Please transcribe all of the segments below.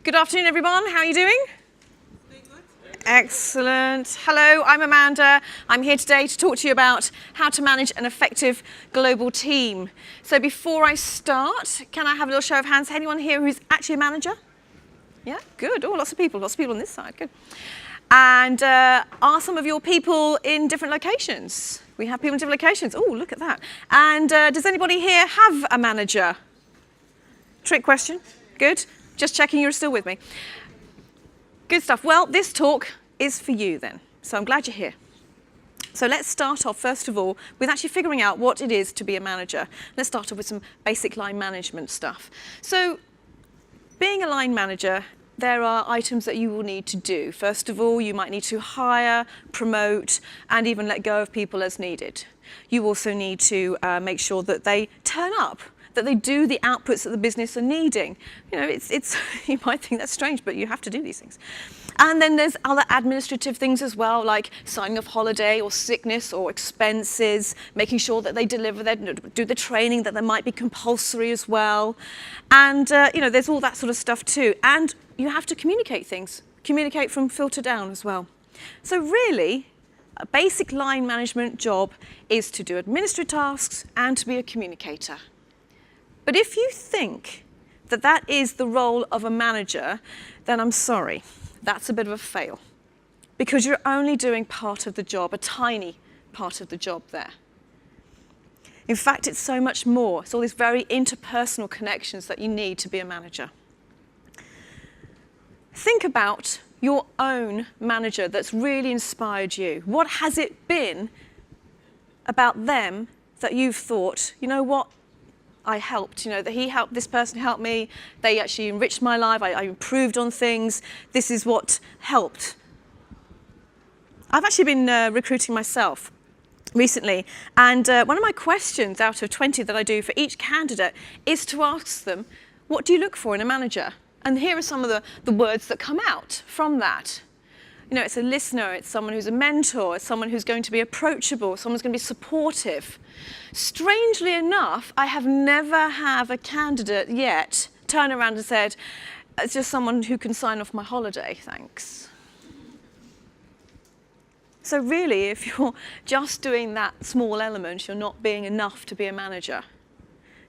Good afternoon, everyone. How are you doing? Excellent. Hello, I'm Amanda. I'm here today to talk to you about how to manage an effective global team. So before I start, can I have a little show of hands? Anyone here who's actually a manager? Yeah, good. Oh, lots of people on this side. Good. And are some of your people in different locations? We have people in different locations. Oh, look at that. And does anybody here have a manager? Trick question. Good. Just checking you're still with me. Good stuff. Well, this talk is for you then, so I'm glad you're here. So let's start off, first of all, with actually figuring out what it is to be a manager. Let's start off with some basic line management stuff. So being a line manager, there are items that you will need to do. First of all, you might need to hire, promote, and even let go of people as needed. You also need to make sure that they turn up, that they do the outputs that the business are needing. You know, it's you might think that's strange, but you have to do these things. And then there's other administrative things as well, like signing off holiday or sickness or expenses, making sure that they deliver do the training that might be compulsory as well. And you know, there's all that sort of stuff too. And you have to communicate things, communicate from filter down as well. So really, a basic line management job is to do administrative tasks and to be a communicator. But if you think that that is the role of a manager, then I'm sorry, that's a bit of a fail. Because you're only doing part of the job, a tiny part of the job there. In fact, it's so much more. It's all these very interpersonal connections that you need to be a manager. Think about your own manager that's really inspired you. What has it been about them that you've thought, you know what? I helped, you know, that this person helped me, they actually enriched my life, I improved on things, this is what helped. I've actually been recruiting myself recently, and one of my questions out of 20 that I do for each candidate is to ask them, what do you look for in a manager? And here are some of the words that come out from that. You know, it's a listener, it's someone who's a mentor, it's someone who's going to be approachable, someone's going to be supportive. Strangely enough, I have never had a candidate yet turn around and said, it's just someone who can sign off my holiday, thanks. So really, if you're just doing that small element, you're not being enough to be a manager.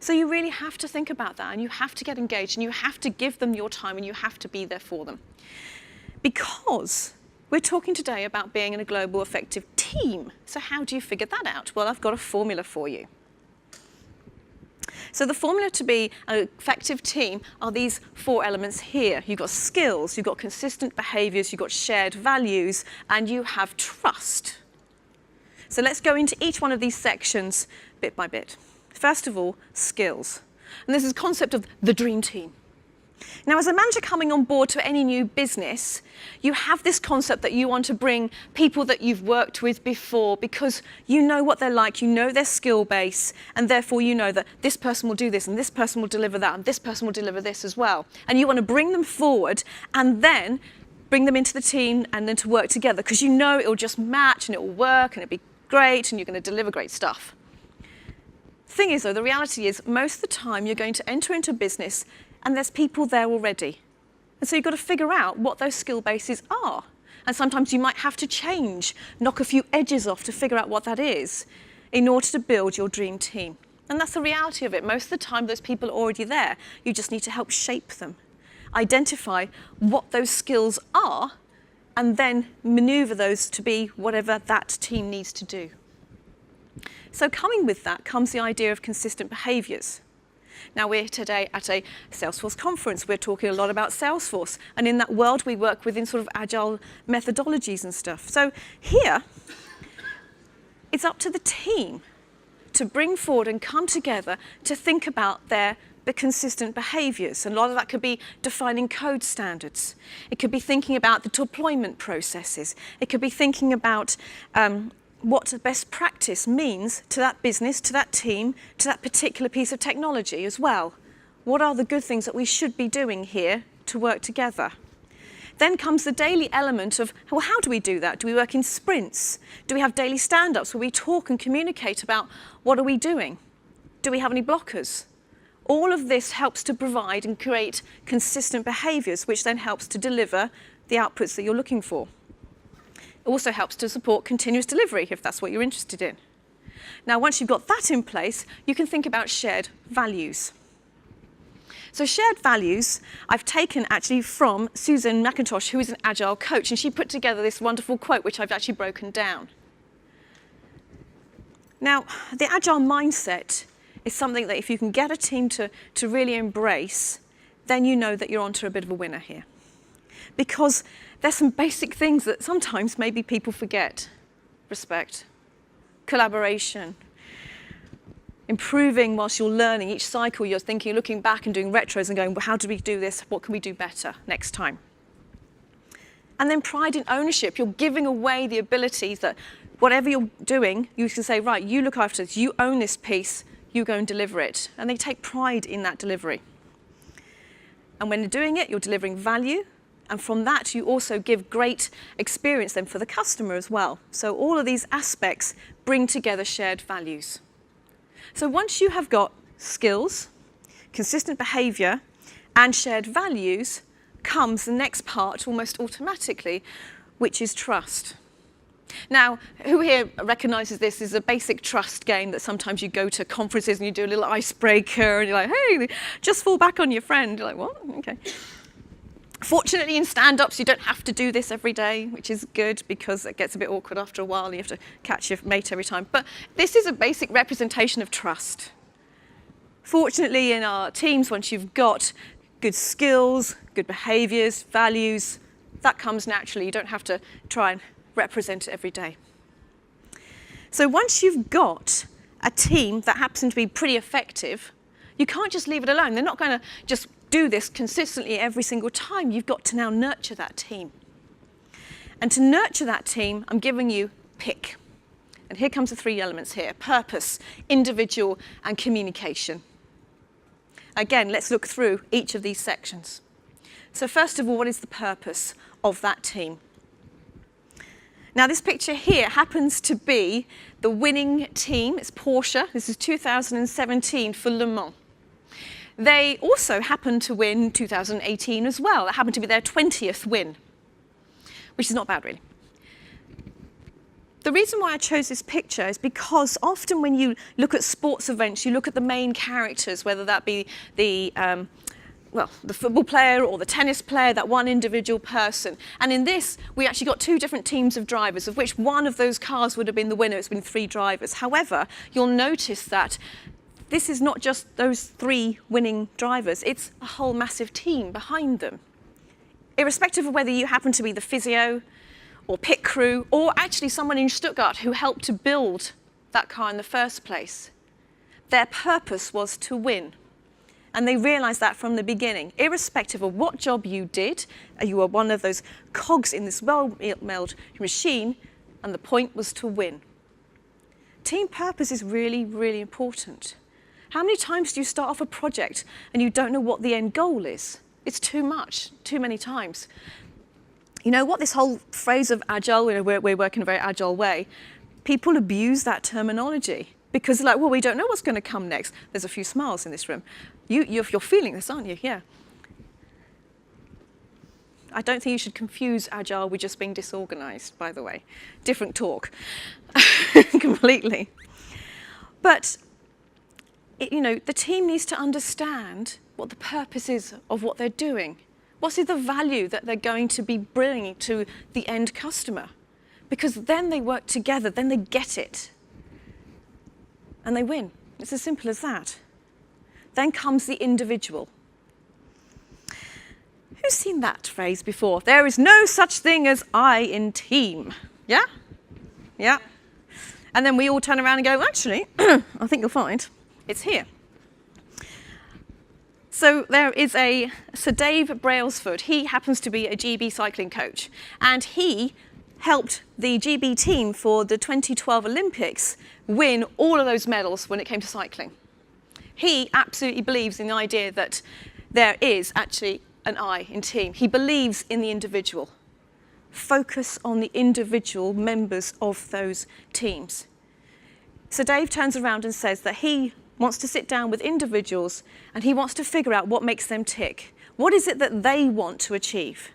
So you really have to think about that, and you have to get engaged, and you have to give them your time, and you have to be there for them. Because we're talking today about being in a global effective team. So how do you figure that out? Well, I've got a formula for you. So the formula to be an effective team are these 4 elements here. You've got skills, you've got consistent behaviours, you've got shared values, and you have trust. So let's go into each one of these sections bit by bit. First of all, skills. And this is the concept of the dream team. Now, as a manager coming on board to any new business, you have this concept that you want to bring people that you've worked with before because you know what they're like, you know their skill base, and therefore you know that this person will do this, and this person will deliver that, and this person will deliver this as well. And you want to bring them forward and then bring them into the team and then to work together because you know it will just match and it will work and it'll be great and you're going to deliver great stuff. The thing is, though, the reality is most of the time you're going to enter into business and there's people there already. And so you've got to figure out what those skill bases are. And sometimes you might have to change, knock a few edges off to figure out what that is in order to build your dream team. And that's the reality of it. Most of the time, those people are already there. You just need to help shape them, identify what those skills are, and then maneuver those to be whatever that team needs to do. So coming with that comes the idea of consistent behaviours. Now, we're today at a Salesforce conference. We're talking a lot about Salesforce. And in that world, we work within sort of agile methodologies and stuff. So here, it's up to the team to bring forward and come together to think about the consistent behaviours. And a lot of that could be defining code standards. It could be thinking about the deployment processes. It could be thinking about what best practice means to that business, to that team, to that particular piece of technology as well. What are the good things that we should be doing here to work together? Then comes the daily element of, well, how do we do that? Do we work in sprints? Do we have daily stand-ups where we talk and communicate about what are we doing? Do we have any blockers? All of this helps to provide and create consistent behaviours, which then helps to deliver the outputs that you're looking for. It also helps to support continuous delivery, if that's what you're interested in. Now, once you've got that in place, you can think about shared values. So shared values, I've taken actually from Susan McIntosh, who is an Agile coach, and she put together this wonderful quote, which I've actually broken down. Now, the Agile mindset is something that if you can get a team to really embrace, then you know that you're onto a bit of a winner here. Because there's some basic things that sometimes maybe people forget. Respect, collaboration, improving whilst you're learning. Each cycle you're thinking, looking back and doing retros and going, well, how do we do this? What can we do better next time? And then pride in ownership. You're giving away the abilities that whatever you're doing, you can say, right, you look after this, you own this piece, you go and deliver it. And they take pride in that delivery. And when you're doing it, you're delivering value. And from that, you also give great experience then for the customer as well. So all of these aspects bring together shared values. So once you have got skills, consistent behaviour, and shared values, comes the next part almost automatically, which is trust. Now, who here recognises this is a basic trust game that sometimes you go to conferences and you do a little icebreaker and you're like, hey, just fall back on your friend. You're like, what? Okay. Fortunately, in stand-ups, you don't have to do this every day, which is good because it gets a bit awkward after a while. You have to catch your mate every time. But this is a basic representation of trust. Fortunately, in our teams, once you've got good skills, good behaviours, values, that comes naturally. You don't have to try and represent it every day. So once you've got a team that happens to be pretty effective, you can't just leave it alone. They're not going to just do this consistently every single time. You've got to now nurture that team. And to nurture that team, I'm giving you pick. And here comes the three elements here: purpose, individual, and communication. Again, let's look through each of these sections. So first of all, what is the purpose of that team? Now, this picture here happens to be the winning team. It's Porsche. This is 2017 for Le Mans. They also happened to win 2018 as well. That happened to be their 20th win, which is not bad, really. The reason why I chose this picture is because often when you look at sports events, you look at the main characters, whether that be the football player or the tennis player, that one individual person. And in this, we actually got two different teams of drivers, of which one of those cars would have been the winner. It's been three drivers. However, you'll notice that this is not just those three winning drivers. It's a whole massive team behind them. Irrespective of whether you happen to be the physio or pit crew or actually someone in Stuttgart who helped to build that car in the first place, their purpose was to win. And they realised that from the beginning. Irrespective of what job you did, you were one of those cogs in this well-oiled machine, and the point was to win. Team purpose is really, really important. How many times do you start off a project and you don't know what the end goal is? It's too much, too many times. You know what, this whole phrase of agile, we're working a very agile way, people abuse that terminology. Because they're like, well, we don't know what's going to come next. There's a few smiles in this room. You're feeling this, aren't you? Yeah. I don't think you should confuse agile with just being disorganized, by the way. Different talk. Completely. But, the team needs to understand what the purpose is of what they're doing. What is the value that they're going to be bringing to the end customer? Because then they work together, then they get it. And they win. It's as simple as that. Then comes the individual. Who's seen that phrase before? There is no such thing as I in team. Yeah? Yeah. And then we all turn around and go, actually, I think you'll find it's here. So there is Sir Dave Brailsford. He happens to be a GB cycling coach. And he helped the GB team for the 2012 Olympics win all of those medals when it came to cycling. He absolutely believes in the idea that there is actually an I in team. He believes in the individual. Focus on the individual members of those teams. So Dave turns around and says that he wants to sit down with individuals and he wants to figure out what makes them tick. What is it that they want to achieve?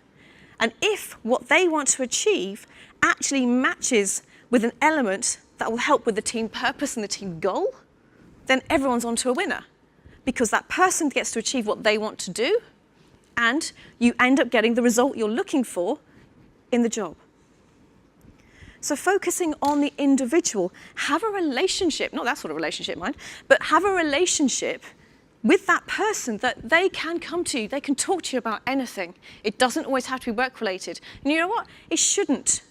And if what they want to achieve actually matches with an element that will help with the team purpose and the team goal, then everyone's onto a winner. Because that person gets to achieve what they want to do, and you end up getting the result you're looking for in the job. So focusing on the individual, have a relationship, not that sort of relationship, mind, but have a relationship with that person that they can come to you, they can talk to you about anything. It doesn't always have to be work-related. And you know what? It shouldn't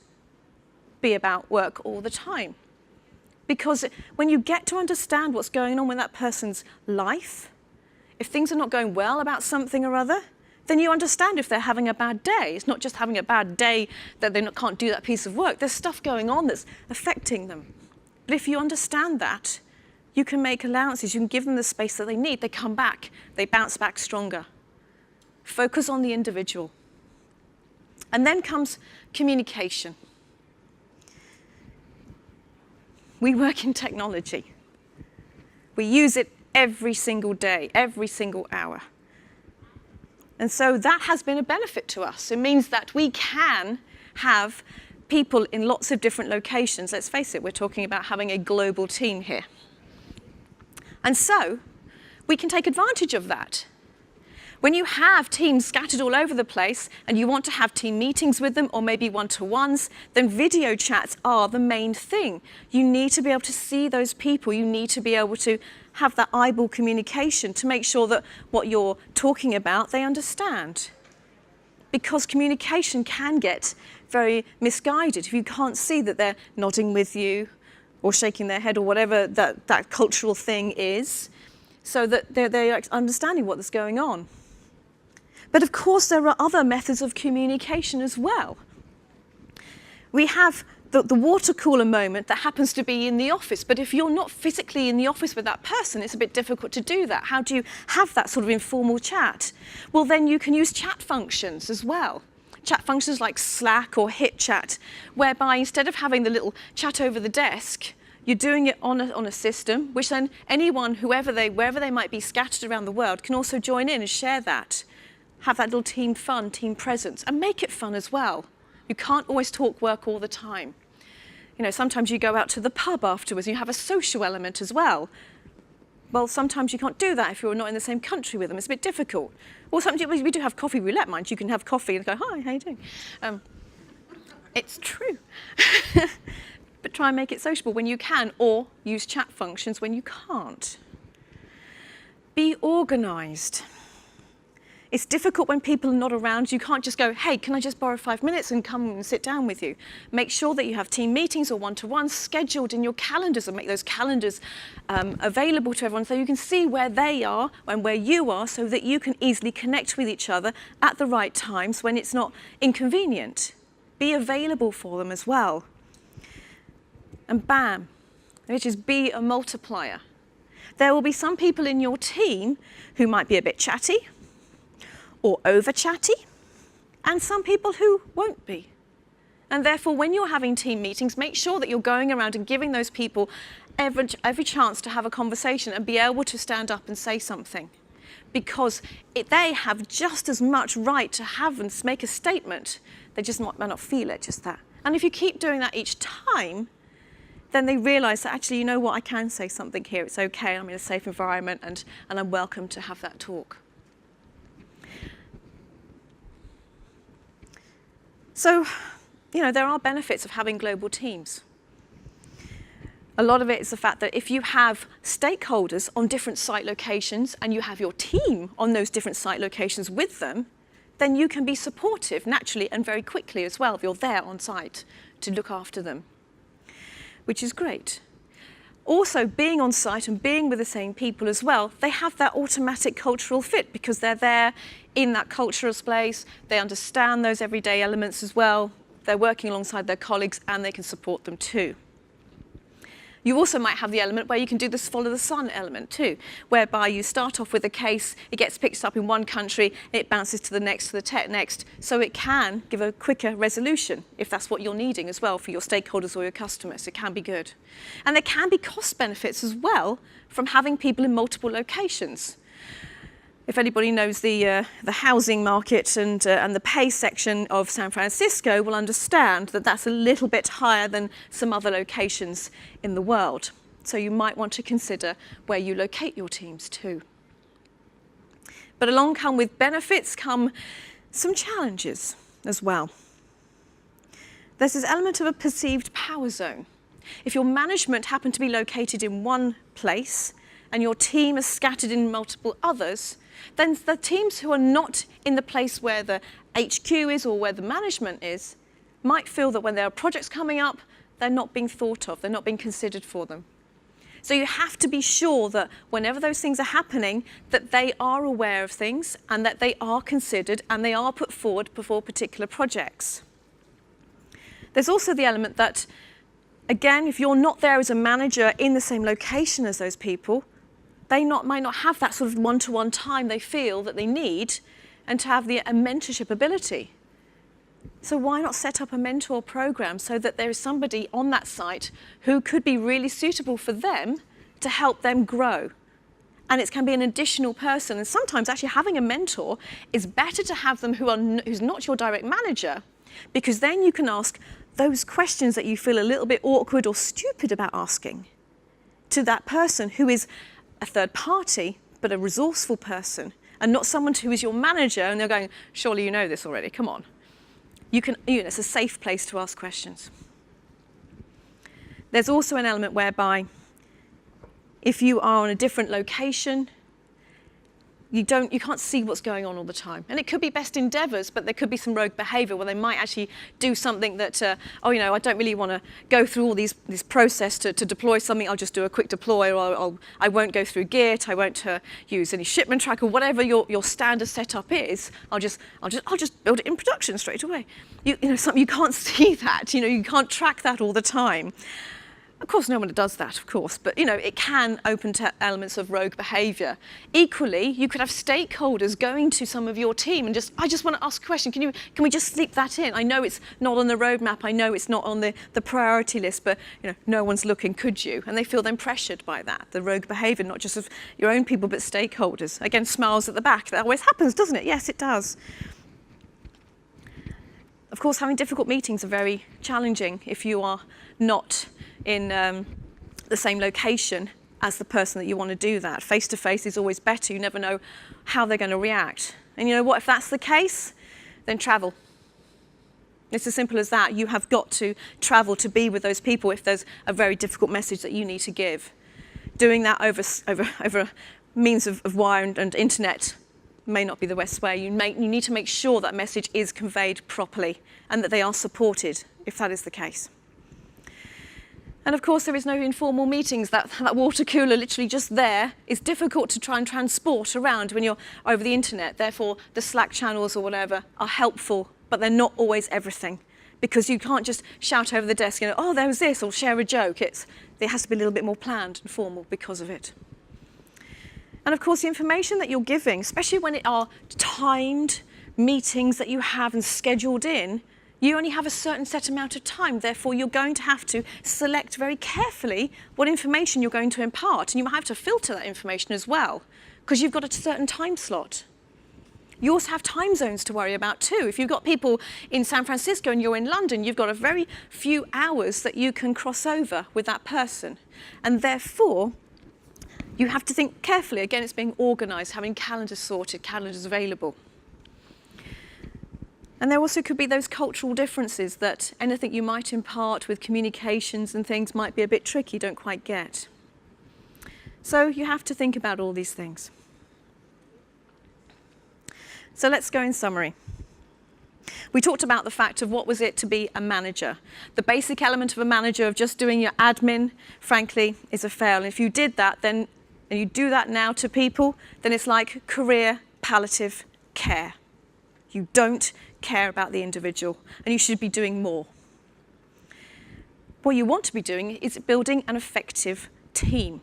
be about work all the time. Because when you get to understand what's going on with that person's life, if things are not going well about something or other, then you understand if they're having a bad day. It's not just having a bad day that they can't do that piece of work. There's stuff going on that's affecting them. But if you understand that, you can make allowances. You can give them the space that they need. They come back. They bounce back stronger. Focus on the individual. And then comes communication. We work in technology. We use it every single day, every single hour. And so that has been a benefit to us. It means that we can have people in lots of different locations. Let's face it, we're talking about having a global team here. And so we can take advantage of that. When you have teams scattered all over the place and you want to have team meetings with them or maybe one-to-ones, then video chats are the main thing. You need to be able to see those people. You need to be able to have that eyeball communication to make sure that what you're talking about, they understand. Because communication can get very misguided if you can't see that they're nodding with you or shaking their head or whatever that cultural thing is, so that they're understanding what's going on. But of course, there are other methods of communication as well. We have the water cooler moment that happens to be in the office, but if you're not physically in the office with that person, it's a bit difficult to do that. How do you have that sort of informal chat? Well, then you can use chat functions as well. Chat functions like Slack or HitChat, whereby instead of having the little chat over the desk, you're doing it on a system, which then anyone, wherever they might be scattered around the world, can also join in and share that. Have that little team fun, team presence, and make it fun as well. You can't always talk work all the time. You know, sometimes you go out to the pub afterwards and you have a social element as well. Well, sometimes you can't do that if you're not in the same country with them. It's a bit difficult. Or sometimes we do have coffee roulette, mind you. You can have coffee and go, hi, how you doing? It's true. But try and make it sociable when you can, or use chat functions when you can't. Be organised. It's difficult when people are not around. You can't just go, hey, can I just borrow 5 minutes and come and sit down with you? Make sure that you have team meetings or one-to-ones scheduled in your calendars, and make those calendars available to everyone so you can see where they are and where you are, so that you can easily connect with each other at the right times when it's not inconvenient. Be available for them as well. And BAM, which is be a multiplier. There will be some people in your team who might be a bit chatty or over chatty, and some people who won't be. And therefore, when you're having team meetings, make sure that you're going around and giving those people every chance to have a conversation and be able to stand up and say something. Because they have just as much right to have and make a statement. They just might not feel it, just that. And if you keep doing that each time, then they realise that actually, you know what, I can say something here. It's okay, I'm in a safe environment, and I'm welcome to have that talk. So, you know, there are benefits of having global teams. A lot of it is the fact that if you have stakeholders on different site locations and you have your team on those different site locations with them, then you can be supportive naturally and very quickly as well if you're there on site to look after them, which is great. Also, being on site and being with the same people as well, they have that automatic cultural fit because they're there in that cultural space, they understand those everyday elements as well, they're working alongside their colleagues and they can support them too. You also might have the element where you can do this follow the sun element too, whereby you start off with a case, it gets picked up in one country, it bounces to the next, next, so it can give a quicker resolution if that's what you're needing as well for your stakeholders or your customers. It can be good. And there can be cost benefits as well from having people in multiple locations. If anybody knows the housing market and the pay section of San Francisco will understand that that's a little bit higher than some other locations in the world. So you might want to consider where you locate your teams too. But along come with benefits come some challenges as well. There's this element of a perceived power zone. If your management happen to be located in one place and your team is scattered in multiple others, then the teams who are not in the place where the HQ is or where the management is might feel that when there are projects coming up, they're not being thought of, they're not being considered for them. So you have to be sure that whenever those things are happening, that they are aware of things and that they are considered and they are put forward before particular projects. There's also the element that, again, if you're not there as a manager in the same location as those people, they might not have that sort of one-to-one time they feel that they need and to have a mentorship ability. So why not set up a mentor program so that there is somebody on that site who could be really suitable for them to help them grow? And it can be an additional person. And sometimes actually having a mentor is better to have them who's not your direct manager, because then you can ask those questions that you feel a little bit awkward or stupid about asking to that person who is a third party, but a resourceful person, and not someone who is your manager and they're going, surely you know this already, come on. It's a safe place to ask questions. There's also an element whereby if you are on a different location, you can't see what's going on all the time. And it could be best endeavours, but there could be some rogue behaviour where they might actually do something that, I don't really want to go through all this process to deploy something. I'll just do a quick deploy, or I won't go through Git. I won't use any shipment tracker, whatever your standard setup is. I'll just build it in production straight away. You can't see that. You can't track that all the time. Of course, no one does that, of course, but it can open to elements of rogue behaviour. Equally, you could have stakeholders going to some of your team and I just want to ask a question. Can we just slip that in? I know it's not on the roadmap. I know it's not on the priority list, but no one's looking. Could you? And they feel then pressured by that, the rogue behaviour, not just of your own people, but stakeholders. Again, smiles at the back. That always happens, doesn't it? Yes, it does. Of course, having difficult meetings are very challenging if you are not in the same location as the person that you want to do that. Face-to-face is always better. You never know how they're going to react. And you know what? If that's the case, then travel. It's as simple as that. You have got to travel to be with those people if there's a very difficult message that you need to give. Doing that over means of wire and internet may not be the best way. You need to make sure that message is conveyed properly and that they are supported if that is the case. And of course, there is no informal meetings. That water cooler literally just there is difficult to try and transport around when you're over the internet. Therefore, the Slack channels or whatever are helpful, but they're not always everything, because you can't just shout over the desk, oh, there was this, or share a joke. It has to be a little bit more planned and formal because of it. And of course, the information that you're giving, especially when it are timed meetings that you have and scheduled in, you only have a certain set amount of time. Therefore, you're going to have to select very carefully what information you're going to impart. And you might have to filter that information as well, because you've got a certain time slot. You also have time zones to worry about too. If you've got people in San Francisco and you're in London, you've got a very few hours that you can cross over with that person. And therefore, you have to think carefully. Again, it's being organised, having calendars sorted, calendars available. And there also could be those cultural differences that anything you might impart with communications and things might be a bit tricky, don't quite get. So you have to think about all these things. So let's go in summary. We talked about the fact of what was it to be a manager. The basic element of a manager of just doing your admin, frankly, is a fail. And if you did that, then, and you do that now to people, then it's like career palliative care. You don't care about the individual, and you should be doing more. what you want to be doing is building an effective team.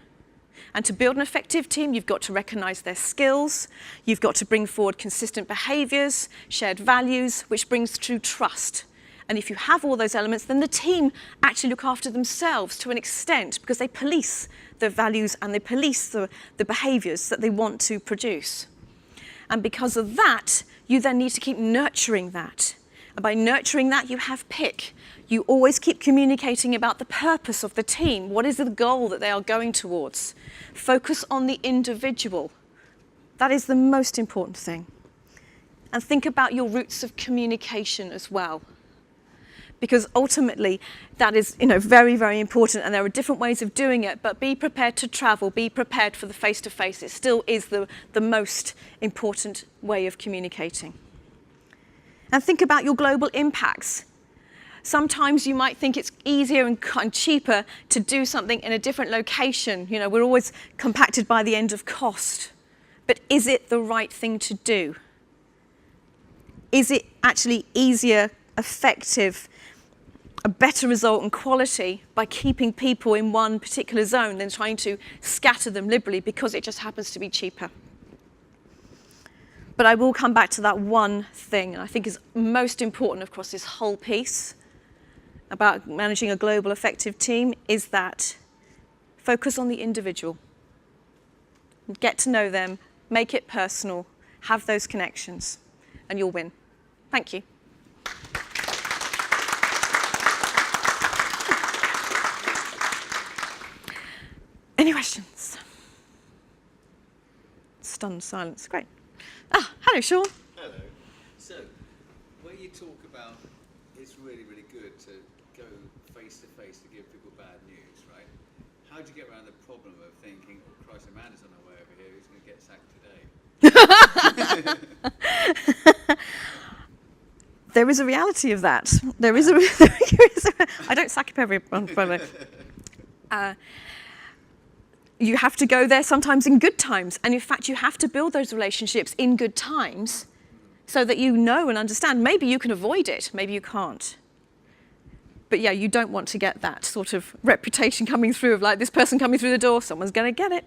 And to build an effective team, you've got to recognise their skills, you've got to bring forward consistent behaviours, shared values, which brings true trust. And if you have all those elements, then the team actually look after themselves to an extent because they police the values and they police the behaviours that they want to produce. And because of that, you then need to keep nurturing that. And by nurturing that, you have pick. You always keep communicating about the purpose of the team. What is the goal that they are going towards? Focus on the individual. That is the most important thing. And think about your routes of communication as well. Because ultimately, that is, very, very important. And there are different ways of doing it, but be prepared to travel. Be prepared for the face-to-face. It still is the most important way of communicating. And think about your global impacts. Sometimes you might think it's easier and cheaper to do something in a different location. We're always compacted by the end of cost. But is it the right thing to do? Is it actually easier, effective, a better result and quality by keeping people in one particular zone than trying to scatter them liberally because it just happens to be cheaper? But I will come back to that one thing, and I think is most important across this whole piece about managing a global effective team, is that focus on the individual. Get to know them, make it personal, have those connections, and you'll win. Thank you. Any questions? Stunned silence, great. Hello, Sean. Hello. So, where you talk about it's really, really good to go face to face to give people bad news, right? How do you get around the problem of thinking, oh Christ, Amanda's on her way over here, who's going to get sacked today? There is a reality of that. I don't sack up everyone, by the way. You have to go there sometimes in good times. And in fact, you have to build those relationships in good times so that you know and understand. Maybe you can avoid it, maybe you can't. But yeah, you don't want to get that sort of reputation coming through of like this person coming through the door, someone's going to get it.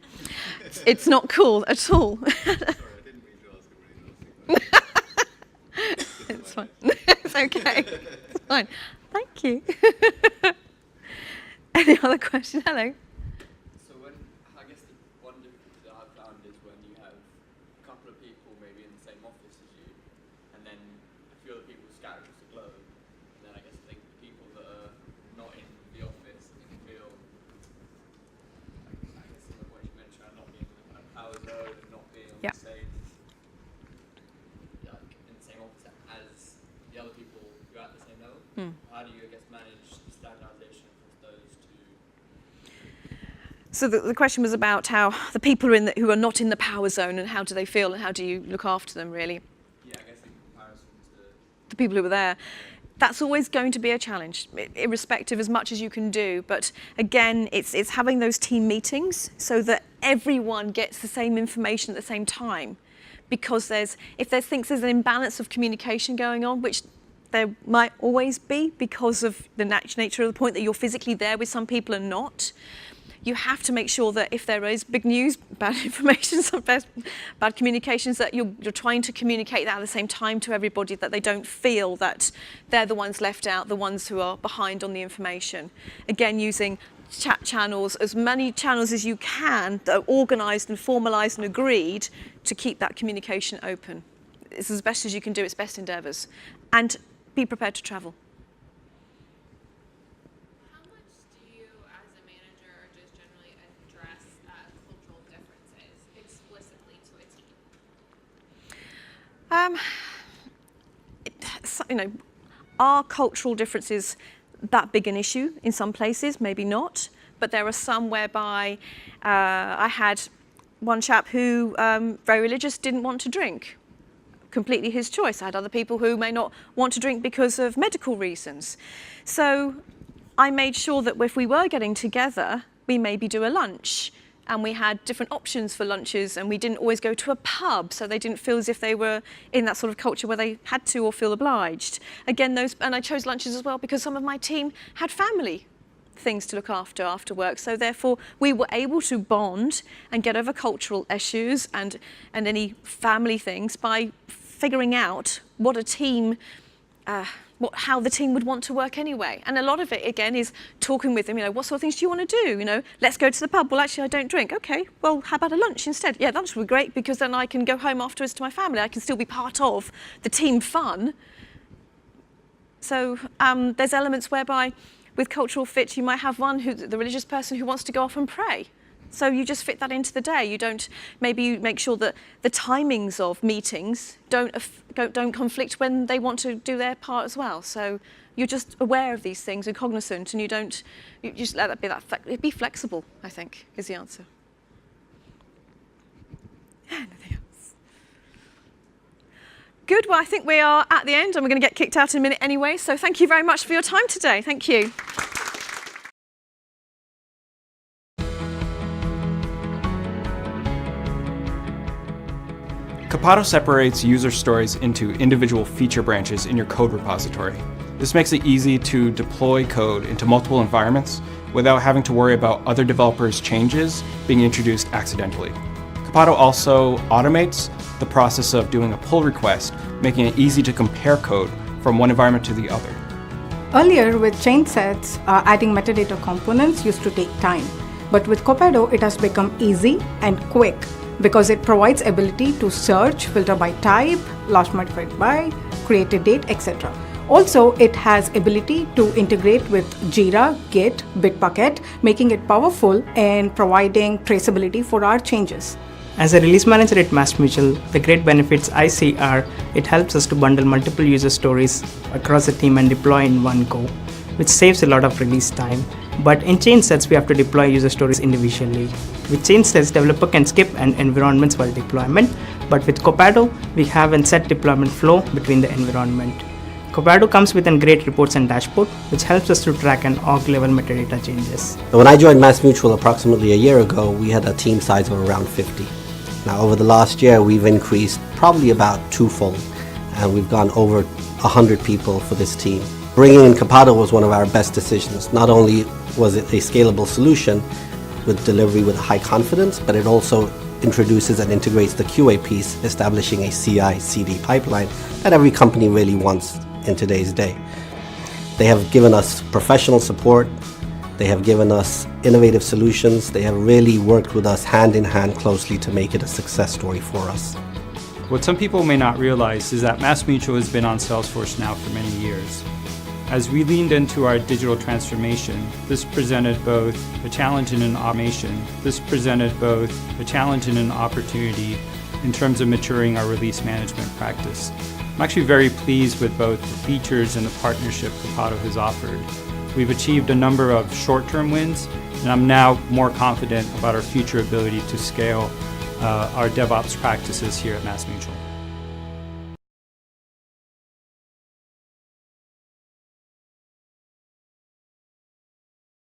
It's not cool at all. Sorry, I didn't mean to ask a really nasty question. It's fine. It's okay. It's fine. Thank you. Any other questions? Hello. How do you, manage the standardization of those two? So the question was about how the people who are not in the power zone and how do they feel and how do you look after them, really? Yeah, I guess in comparison to the people who were there. That's always going to be a challenge, irrespective as much as you can do. But again, it's having those team meetings so that everyone gets the same information at the same time. Because if there's an imbalance of communication going on, which there might always be because of the nature of the point that you're physically there with some people and not, you have to make sure that if there is big news, bad information, bad communications, that you're trying to communicate that at the same time to everybody, that they don't feel that they're the ones left out, the ones who are behind on the information. Again, using chat channels, as many channels as you can that are organised and formalised and agreed to keep that communication open. It's as best as you can do, it's best endeavours. And be prepared to travel. How much do you, as a manager, just generally address cultural differences explicitly to a team? Are cultural differences that big an issue in some places? Maybe not. But there are some whereby I had one chap who, very religious, didn't want to drink. Completely his choice. I had other people who may not want to drink because of medical reasons. So I made sure that if we were getting together, we maybe do a lunch. And we had different options for lunches, and we didn't always go to a pub, so they didn't feel as if they were in that sort of culture where they had to or feel obliged. Again, and I chose lunches as well because some of my team had family things to look after work. So therefore, we were able to bond and get over cultural issues and any family things by figuring out what a team, how the team would want to work anyway. And a lot of it, again, is talking with them, what sort of things do you want to do? Let's go to the pub. Well, actually, I don't drink. Okay, well, how about a lunch instead? Yeah, lunch would be great because then I can go home afterwards to my family. I can still be part of the team fun. So there's elements whereby with cultural fit, you might have the religious person who wants to go off and pray. So you just fit that into the day. Maybe you make sure that the timings of meetings don't conflict when they want to do their part as well. So you're just aware of these things and cognizant, and you just let that be be flexible, I think, is the answer. Anything else? Good, well, I think we are at the end, and we're going to get kicked out in a minute anyway. So thank you very much for your time today. Thank you. Capado separates user stories into individual feature branches in your code repository. This makes it easy to deploy code into multiple environments without having to worry about other developers' changes being introduced accidentally. Capado also automates the process of doing a pull request, making it easy to compare code from one environment to the other. Earlier, with chain sets, adding metadata components used to take time. But with Capado, it has become easy and quick, because it provides ability to search, filter by type, last modified by, created date, etc. Also, it has ability to integrate with Jira, Git, Bitbucket, making it powerful and providing traceability for our changes. As a release manager at MassMutual, the great benefits I see are it helps us to bundle multiple user stories across a team and deploy in one go, which saves a lot of release time. But in chain sets, we have to deploy user stories individually. With chain sets, developer can skip an environments while deployment, but with Capado, we have a set deployment flow between the environment. Capado comes with a great reports and dashboard, which helps us to track an org level metadata changes. When I joined MassMutual approximately a year ago, we had a team size of around 50. Now, over the last year, we've increased probably about twofold, and we've gone over 100 people for this team. Bringing in Capado was one of our best decisions. Not only was it a scalable solution with delivery with high confidence, but it also introduces and integrates the QA piece, establishing a CI/CD pipeline that every company really wants in today's day. They have given us professional support. They have given us innovative solutions. They have really worked with us hand in hand closely to make it a success story for us. What some people may not realize is that MassMutual has been on Salesforce now for many years. As we leaned into our digital transformation, this presented both a challenge and an automation. This presented both a challenge and an opportunity in terms of maturing our release management practice. I'm actually very pleased with both the features and the partnership Capado has offered. We've achieved a number of short-term wins, and I'm now more confident about our future ability to scale our DevOps practices here at MassMutual.